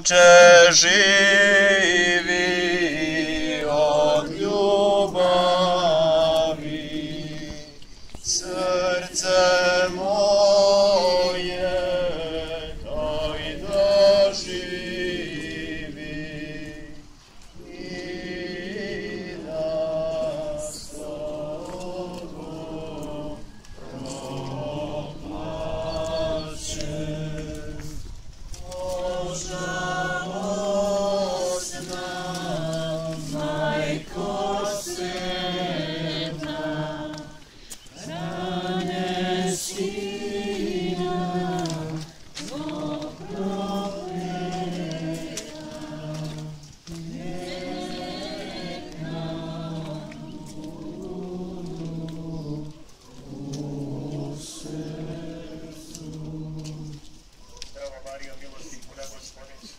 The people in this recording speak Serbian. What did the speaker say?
Oče živi od ljubavi, srce moje daj da živi i da s tobom proplače. Mario, milosti puna, Gospodin